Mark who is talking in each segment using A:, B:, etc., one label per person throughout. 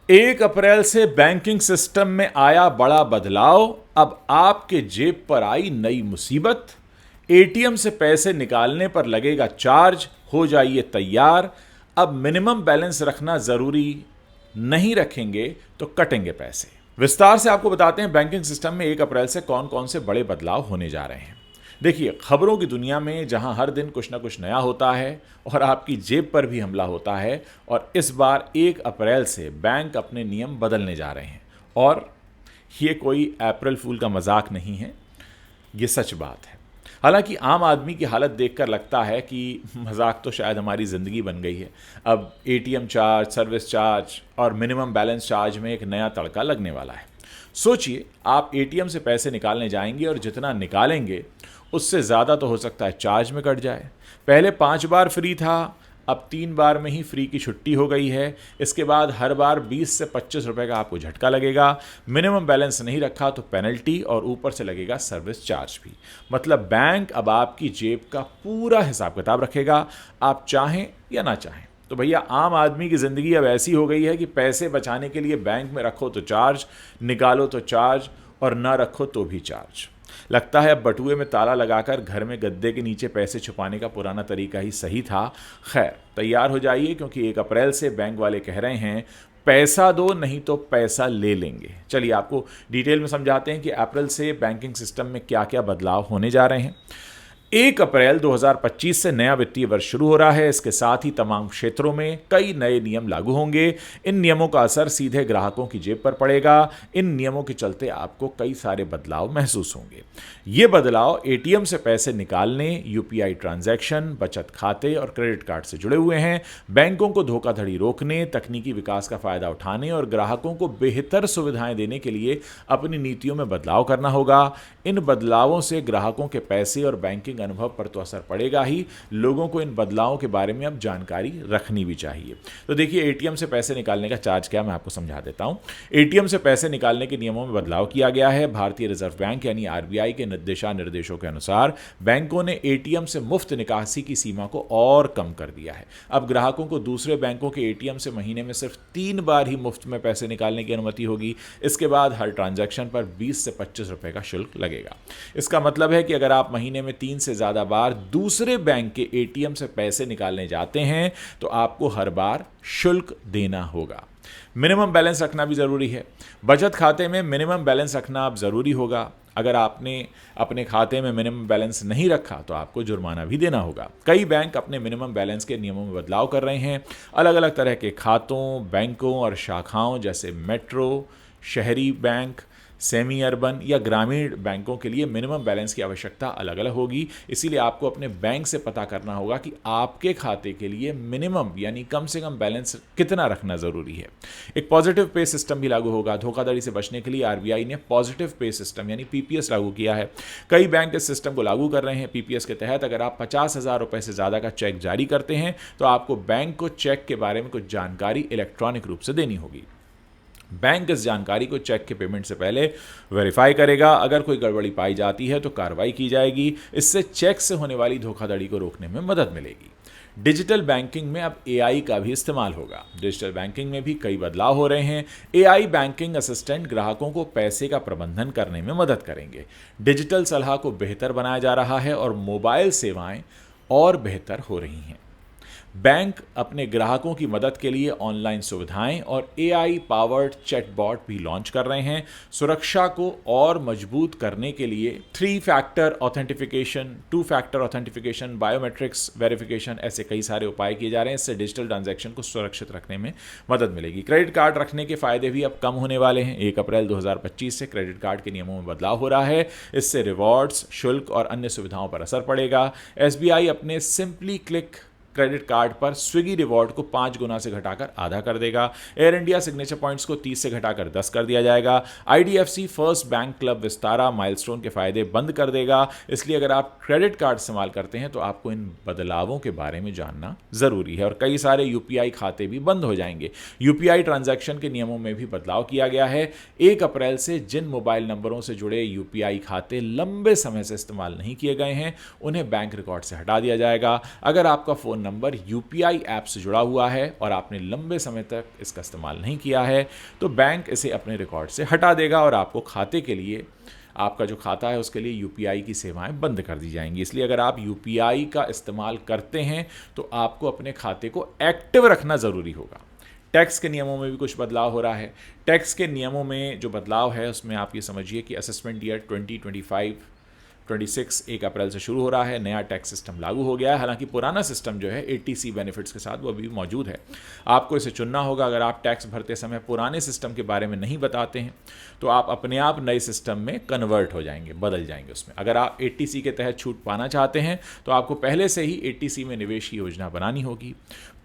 A: 1 अप्रैल से banking system में आया बड़ा बदलाव। अब आपके जेब पर आई नई मुसीबत। एटीएम से पैसे निकालने पर लगेगा चार्ज। हो जाइए तैयार। अब मिनिमम बैलेंस रखना जरूरी, नहीं रखेंगे तो कटेंगे पैसे। विस्तार से आपको बताते हैं बैंकिंग सिस्टम में 1 अप्रैल से कौन कौन से बड़े बदलाव होने जा रहे हैं। देखिए, खबरों की दुनिया में जहां हर दिन कुछ ना कुछ नया होता है और आपकी जेब पर भी हमला होता है, और इस बार 1 अप्रैल से बैंक अपने नियम बदलने जा रहे हैं। और ये कोई अप्रैल फूल का मजाक नहीं है, ये सच बात है। हालांकि आम आदमी की हालत देखकर लगता है कि मजाक तो शायद हमारी ज़िंदगी बन गई है। अब एटीएम चार्ज, सर्विस चार्ज और मिनिमम बैलेंस चार्ज में एक नया तड़का लगने वाला है। सोचिए, आप एटीएम से पैसे निकालने जाएंगे और जितना निकालेंगे उससे ज़्यादा तो हो सकता है चार्ज में कट जाए। पहले 5 बार फ्री था, अब 3 बार में ही फ्री की छुट्टी हो गई है। इसके बाद हर बार 20 से 25 रुपए का आपको झटका लगेगा। मिनिमम बैलेंस नहीं रखा तो पेनल्टी, और ऊपर से लगेगा सर्विस चार्ज भी। मतलब बैंक अब आपकी जेब का पूरा हिसाब किताब रखेगा, आप चाहें या ना चाहें। तो भैया, आम आदमी की ज़िंदगी अब ऐसी हो गई है कि पैसे बचाने के लिए बैंक में रखो तो चार्ज, निकालो तो चार्ज, और ना रखो तो भी चार्ज। लगता है अब बटुए में ताला लगाकर घर में गद्दे के नीचे पैसे छुपाने का पुराना तरीका ही सही था। खैर, तैयार हो जाइए, क्योंकि 1 अप्रैल से बैंक वाले कह रहे हैं पैसा दो नहीं तो पैसा ले लेंगे। चलिए आपको डिटेल में समझाते हैं कि अप्रैल से बैंकिंग सिस्टम में क्या क्या बदलाव होने जा रहे हैं। 1 अप्रैल 2025 से नया वित्तीय वर्ष शुरू हो रहा है। इसके साथ ही तमाम क्षेत्रों में कई नए नियम लागू होंगे। इन नियमों का असर सीधे ग्राहकों की जेब पर पड़ेगा। इन नियमों के चलते आपको कई सारे बदलाव महसूस होंगे। ये बदलाव एटीएम से पैसे निकालने, यूपीआई ट्रांजैक्शन, बचत खाते और क्रेडिट कार्ड से जुड़े हुए हैं। बैंकों को धोखाधड़ी रोकने, तकनीकी विकास का फायदा उठाने और ग्राहकों को बेहतर सुविधाएं देने के लिए अपनी नीतियों में बदलाव करना होगा। इन बदलावों से ग्राहकों के पैसे और बैंकिंग अनुभव पर तो असर पड़ेगा ही, लोगों को इन बदलावों के बारे में अब जानकारी रखनी भी चाहिए। तो देखिए, एटीएम से पैसे निकालने का चार्ज क्या, मैं आपको समझा देता हूं। एटीएम से पैसे निकालने के नियमों में बदलाव किया गया है। भारतीय रिजर्व बैंक यानी आरबीआई के दिशा निर्देशों के अनुसार बैंकों ने एटीएम से मुफ्त निकासी की सीमा को और कम कर दिया है। अब ग्राहकों को दूसरे बैंकों के एटीएम से महीने में सिर्फ 3 बार ही मुफ्त में पैसे निकालने की अनुमति होगी। इसके बाद हर ट्रांजैक्शन पर 20 से 25 रुपए का शुल्क लगेगा। इसका मतलब है कि अगर आप महीने में 3 से ज्यादा बार दूसरे बैंक के एटीएम से पैसे निकालने जाते हैं तो आपको हर बार शुल्क देना होगा। मिनिमम बैलेंस रखना भी जरूरी है। बचत खाते में मिनिमम बैलेंस रखना अब जरूरी होगा। अगर आपने अपने खाते में मिनिमम बैलेंस नहीं रखा तो आपको जुर्माना भी देना होगा। कई बैंक अपने मिनिमम बैलेंस के नियमों में बदलाव कर रहे हैं। अलग अलग तरह के खातों, बैंकों और शाखाओं जैसे मेट्रो, शहरी बैंक, सेमी अर्बन या ग्रामीण बैंकों के लिए मिनिमम बैलेंस की आवश्यकता अलग अलग होगी। इसीलिए आपको अपने बैंक से पता करना होगा कि आपके खाते के लिए मिनिमम यानी कम से कम बैलेंस कितना रखना जरूरी है। एक पॉजिटिव पे सिस्टम भी लागू होगा। धोखाधड़ी से बचने के लिए आरबीआई ने पॉजिटिव पे सिस्टम यानी पीपीएस लागू किया है। कई बैंक इस सिस्टम को लागू कर रहे हैं। पीपीएस के तहत अगर आप 50,000 रुपए से ज्यादा का चेक जारी करते हैं तो आपको बैंक को चेक के बारे में कुछ जानकारी इलेक्ट्रॉनिक रूप से देनी होगी। बैंक इस जानकारी को चेक के पेमेंट से पहले वेरीफाई करेगा। अगर कोई गड़बड़ी पाई जाती है तो कार्रवाई की जाएगी। इससे चेक से होने वाली धोखाधड़ी को रोकने में मदद मिलेगी। डिजिटल बैंकिंग में अब एआई का भी इस्तेमाल होगा। डिजिटल बैंकिंग में भी कई बदलाव हो रहे हैं। एआई बैंकिंग असिस्टेंट ग्राहकों को पैसे का प्रबंधन करने में मदद करेंगे। डिजिटल सलाह को बेहतर बनाया जा रहा है और मोबाइल सेवाएं और बेहतर हो रही हैं। बैंक अपने ग्राहकों की मदद के लिए ऑनलाइन सुविधाएं और एआई पावर्ड चैटबॉट भी लॉन्च कर रहे हैं। सुरक्षा को और मजबूत करने के लिए 3 factor authentication, 2 factor authentication, biometrics verification, ऐसे कई सारे उपाय किए जा रहे हैं। इससे डिजिटल ट्रांजैक्शन को सुरक्षित रखने में मदद मिलेगी। क्रेडिट कार्ड रखने के फायदे भी अब कम होने वाले हैं। 1 अप्रैल 2025 से क्रेडिट कार्ड के नियमों में बदलाव हो रहा है। इससे रिवॉर्ड्स, शुल्क और अन्य सुविधाओं पर असर पड़ेगा। एसबीआई अपने सिंपली क्लिक क्रेडिट कार्ड पर स्विगी रिवॉर्ड को 5 गुना से घटाकर आधा कर देगा। एयर इंडिया सिग्नेचर पॉइंट्स को 30 से घटाकर 10 कर दिया जाएगा। IDFC first bank club Vistara milestone के फायदे बंद कर देगा। इसलिए अगर आप क्रेडिट कार्ड इस्तेमाल करते हैं तो आपको इन बदलावों के बारे में जानना जरूरी है। और कई सारे यूपीआई खाते भी बंद हो जाएंगे। यूपीआई ट्रांजैक्शन के नियमों में भी बदलाव किया गया है। 1 अप्रैल से जिन मोबाइल नंबरों से जुड़े यूपीआई खाते लंबे समय से इस्तेमाल नहीं किए गए हैं उन्हें बैंक रिकॉर्ड से हटा दिया जाएगा। अगर आपका phone phone number UPI app से जुड़ा हुआ है और आपने लंबे समय तक इसका इस्तेमाल नहीं किया है तो बैंक इसे अपने रिकॉर्ड से हटा देगा और आपको खाते के लिए, आपका जो खाता है उसके लिए यूपीआई की सेवाएं बंद कर दी जाएंगी। इसलिए अगर आप यूपीआई का इस्तेमाल करते हैं तो आपको अपने खाते को एक्टिव रखना ज़रूरी होगा। टैक्स के नियमों में भी कुछ बदलाव हो रहा है। टैक्स के नियमों में जो बदलाव है उसमें आप ये समझिए कि असेसमेंट ईयर 2025-26 1 अप्रैल से शुरू हो रहा है। नया टैक्स सिस्टम लागू हो गया है। हालांकि पुराना सिस्टम जो है एटीसी बेनिफिट्स के साथ वो अभी मौजूद है। आपको इसे चुनना होगा। अगर आप टैक्स भरते समय पुराने सिस्टम के बारे में नहीं बताते हैं तो आप अपने आप नए सिस्टम में कन्वर्ट हो जाएंगे, बदल जाएंगे उसमें। अगर आप एटीसी के तहत छूट पाना चाहते हैं तो आपको पहले से ही एटीसी में निवेश की योजना बनानी होगी।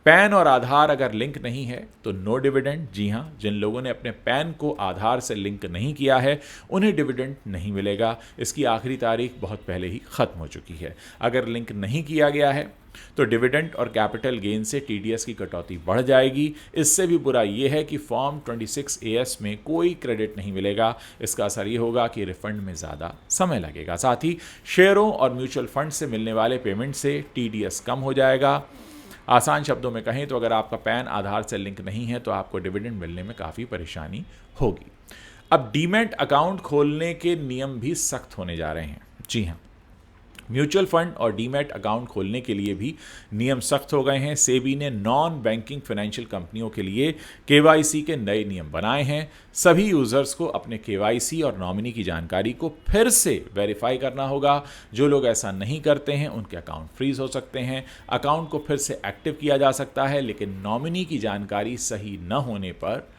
A: पैन और आधार अगर लिंक नहीं है तो नो डिविडेंड। जी हाँ, जिन लोगों ने अपने पैन को आधार से लिंक नहीं किया है उन्हें डिविडेंड नहीं मिलेगा। इसकी आखिरी तारीख बहुत पहले ही ख़त्म हो चुकी है। अगर लिंक नहीं किया गया है तो डिविडेंड और कैपिटल गेन से टीडीएस की कटौती बढ़ जाएगी। इससे भी बुरा यह है कि फॉर्म 26AS में कोई क्रेडिट नहीं मिलेगा। इसका असर ये होगा कि रिफंड में ज़्यादा समय लगेगा। साथ ही शेयरों और म्यूचुअल फंड से मिलने वाले पेमेंट से टीडीएस कम हो जाएगा। आसान शब्दों में कहें तो अगर आपका पैन आधार से लिंक नहीं है तो आपको डिविडेंड मिलने में काफ़ी परेशानी होगी। अब डीमैट अकाउंट खोलने के नियम भी सख्त होने जा रहे हैं। जी हाँ, म्यूचुअल फंड और डीमैट अकाउंट खोलने के लिए भी नियम सख्त हो गए हैं। सेबी ने नॉन बैंकिंग फाइनेंशियल कंपनियों के लिए केवाईसी के नए नियम बनाए हैं। सभी यूजर्स को अपने केवाईसी और नॉमिनी की जानकारी को फिर से वेरीफाई करना होगा। जो लोग ऐसा नहीं करते हैं उनके अकाउंट फ्रीज हो सकते हैं। अकाउंट को फिर से एक्टिव किया जा सकता है, लेकिन नॉमिनी की जानकारी सही न होने पर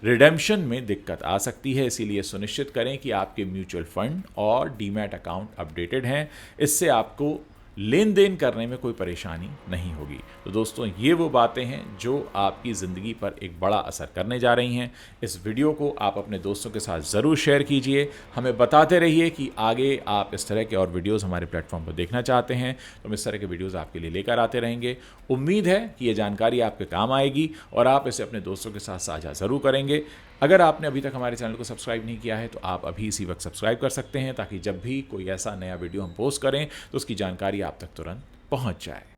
A: रिडेम्पशन में दिक्कत आ सकती है। इसीलिए सुनिश्चित करें कि आपके म्यूचुअल फंड और डीमैट अकाउंट अपडेटेड हैं। इससे आपको लेन देन करने में कोई परेशानी नहीं होगी। तो दोस्तों, ये वो बातें हैं जो आपकी ज़िंदगी पर एक बड़ा असर करने जा रही हैं। इस वीडियो को आप अपने दोस्तों के साथ ज़रूर शेयर कीजिए। हमें बताते रहिए कि आगे आप इस तरह के और वीडियोस हमारे प्लेटफॉर्म पर देखना चाहते हैं तो हम इस तरह के वीडियोस आपके लिए लेकर आते रहेंगे। उम्मीद है कि ये जानकारी आपके काम आएगी और आप इसे अपने दोस्तों के साथ साझा ज़रूर करेंगे। अगर आपने अभी तक हमारे चैनल को सब्सक्राइब नहीं किया है तो आप अभी इसी वक्त सब्सक्राइब कर सकते हैं, ताकि जब भी कोई ऐसा नया वीडियो हम पोस्ट करें तो उसकी जानकारी आप तक तुरंत पहुंच जाए।